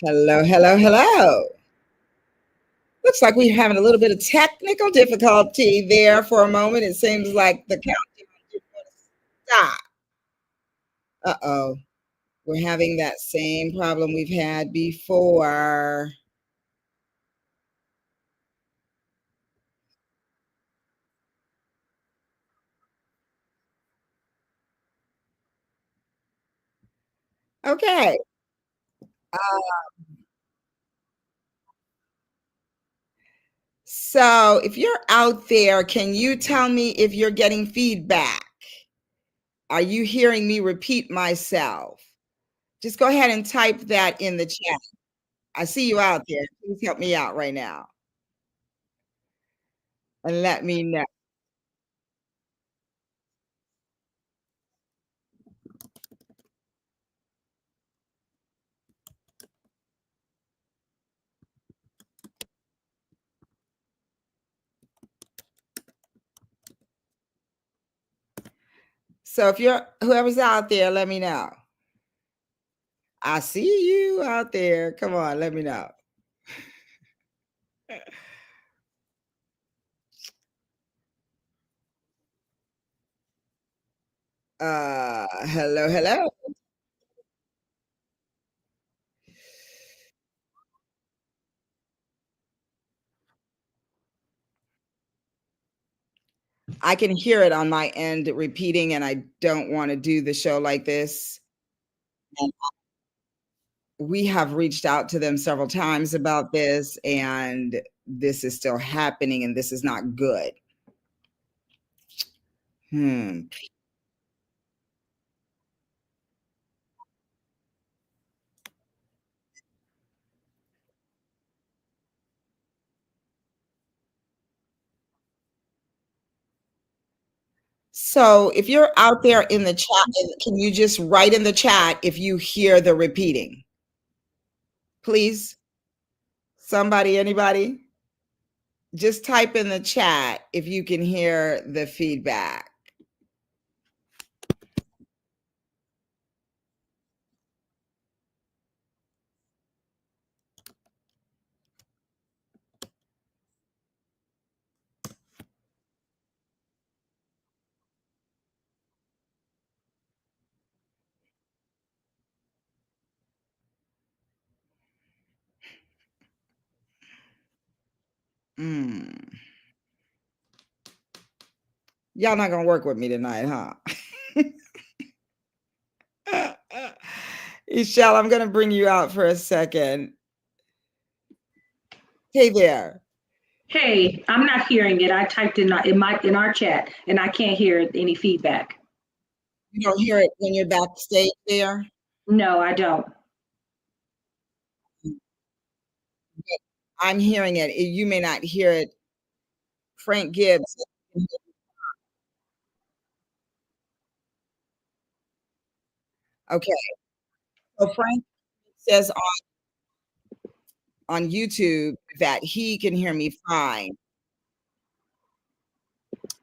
Hello, hello, hello. Looks like we're having a little bit of technical difficulty there for a moment. It seems like the countdown didn't want to stop. Uh-oh. We're having that same problem we've had before. Okay. So if you're out there, can you tell me if you're getting feedback? Are you hearing me repeat myself? Just go ahead and type that in the chat. I see you out there. Please help me out right now and let me know. So if you're whoever's out there, let me know. I see you out there. Come on, let me know. Hello, hello. I can hear it on my end repeating, and I don't want to do the show like this. And we have reached out to them several times about this, and this is still happening, and this is not good. Hmm. So if you're out there in the chat, can you just write in the chat if you hear the repeating? Please? Somebody, anybody? Just type in the chat if you can hear the feedback. Mm. Y'all not gonna work with me tonight, huh? Ishel, I'm gonna bring you out for a second. Hey there. Hey, I'm not hearing it. I typed in our chat, and I can't hear any feedback. You don't hear it when you're backstage there? No, I don't. I'm hearing it. You may not hear it. Frank Gibbs. Okay. So Frank says on YouTube that he can hear me fine.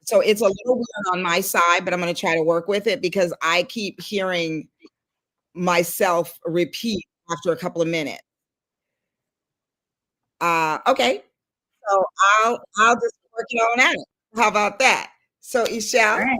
So it's a little weird on my side, but I'm gonna try to work with it because I keep hearing myself repeat after a couple of minutes. Okay, so I'll just work it on out. How about that? So All Ishel, right.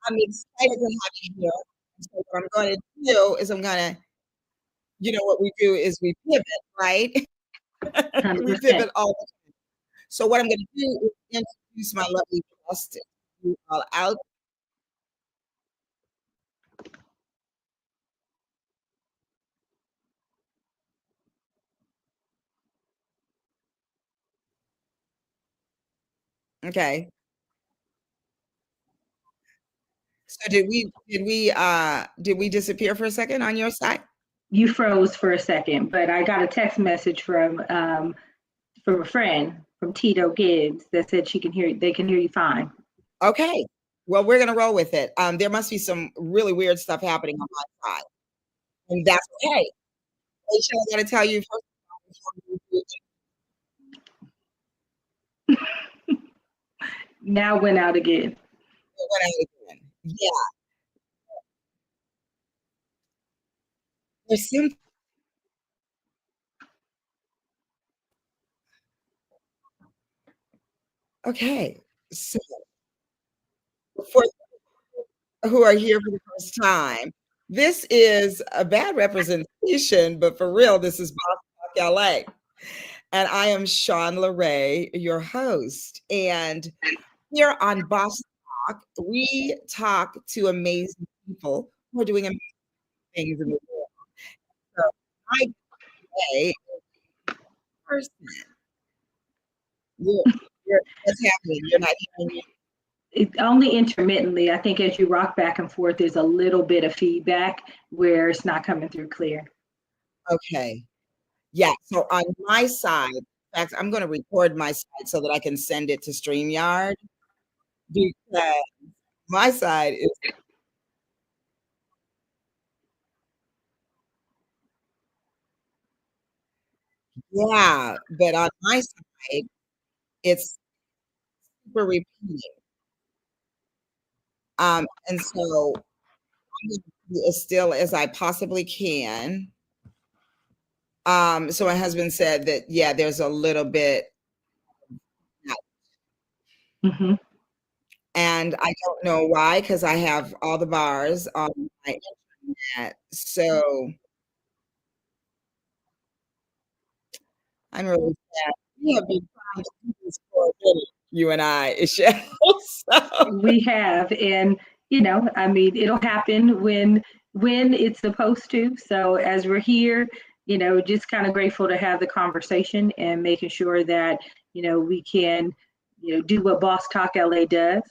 I'm excited to have you here. So what I'm going to do is what we do is we pivot, right? We 100%. pivot all the time. So what I'm going to do is introduce my lovely guest you all out. Okay. So did we disappear for a second on your side? You froze for a second, but I got a text message from a friend from Tito Gibbs that said they can hear you fine. Okay. Well, we're gonna roll with it. There must be some really weird stuff happening on my side, and that's okay. Aisha, I gotta tell you first of all, before we do Now went out again. what I was doing. Yeah, there's some. Okay. So for who are here for the first time, this is a bad representation, but for real, this is Boss Talk LA. And I am Sean LeRae, your host. And here on Boss Talk, we talk to amazing people who are doing amazing things in the world. So my day person, you're, what's happening? You're not hearing me? Only intermittently. I think as you rock back and forth, there's a little bit of feedback where it's not coming through clear. Okay. Yeah. So on my side, in fact, I'm going to record my side so that I can send it to StreamYard because my side is, yeah, but on my side, it's super repeating. And so I'm going to be as still as I possibly can. So my husband said that, yeah, there's a little bit, Mm-hmm. and I don't know why, because I have all the bars on my internet. So I'm really sad. We have been trying to do this for a minute, you and I, Ishelle. So, We have, and I mean, it'll happen when it's supposed to. So as we're here, just kind of grateful to have the conversation and making sure that we can do what Boss Talk LA does,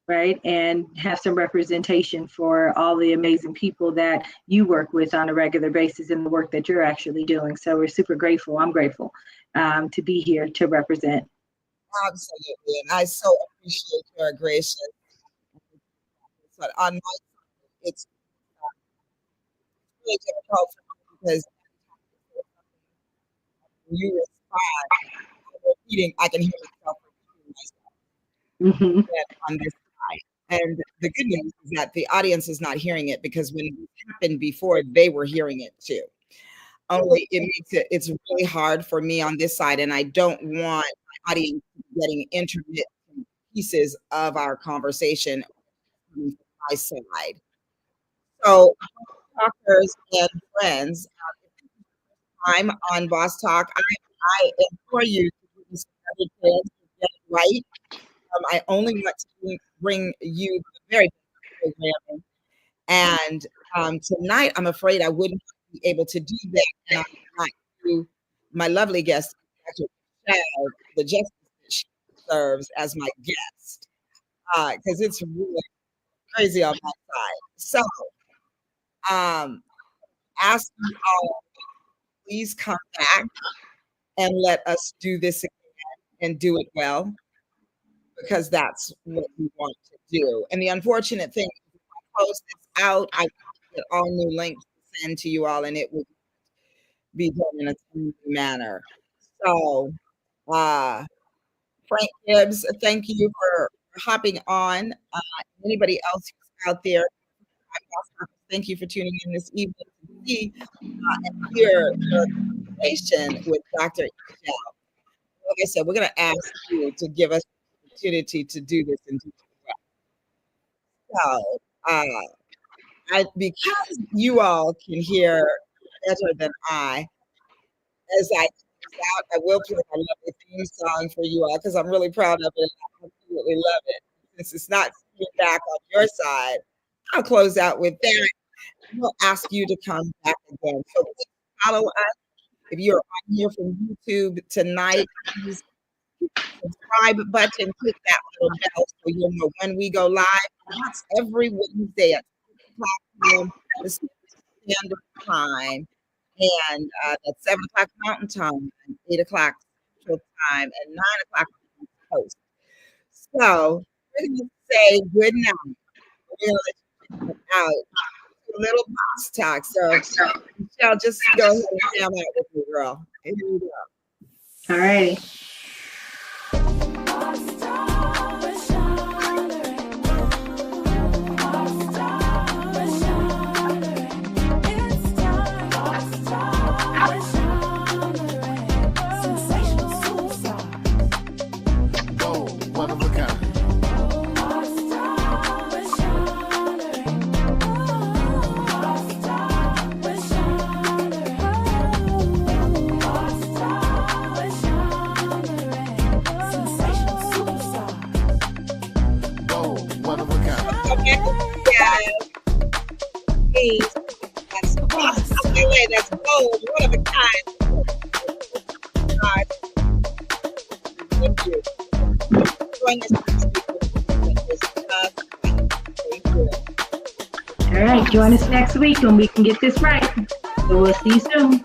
right, and have some representation for all the amazing people that you work with on a regular basis in the work that you're actually doing. So we're super grateful. I'm grateful to be here to represent. absolutely. And I so appreciate your gracious. But on my side, it's really difficult for me because when you respond repeating, I can hear myself repeating Hmm. myself on this side. And the good news is that the audience is not hearing it because when it happened before, they were hearing it too. Only it makes it's really hard for me on this side, and I don't want my audience getting intermittent pieces of our conversation on my side. So, talkers and friends, I'm on Boss Talk. I implore you to give this another chance to get it right. I only want to bring you the very best programming. And tonight, I'm afraid I wouldn't be able to do that. And I'm not to my lovely guest, Dr. Michelle, the justice that she serves as my guest, because it's really crazy on my side. So, um, ask you all, please come back and let us do this again and do it well, because that's what we want to do. And the unfortunate thing is, if I post this out, I get all new links to send to you all, and it would be done in a timely manner. So, uh, Frank Gibbs, thank you for hopping on. Anybody else who's out there, thank you for tuning in this evening to see and hear the conversation with Dr. Ishell. Like I said, we're going to ask you to give us the opportunity to do this and do it well. So, because you all can hear better than as I close out, I will play my lovely theme song for you all because I'm really proud of it. I absolutely love it. Since it's not back on your side, I'll close out with that. We'll ask you to come back again. So please follow us. If you're on here from YouTube tonight, please hit the subscribe button, click that little bell so you'll know when we go live. And that's every Wednesday at 6 o'clock p.m. Pacific Standard Time. And that's 7 o'clock Mountain Time, and 8 o'clock Central Time, and 9 o'clock on the East Coast. So we're going to say good night. We're going to let you check out a little boss talk. So Michelle, just go ahead and jam out with me, girl. Here we go. All right. One go back and please. That's awesome. Okay, that's gold. One of a kind. God, thank you. Join us next week. Thank you. All right, join us next week when we can get this right. So we'll see you soon.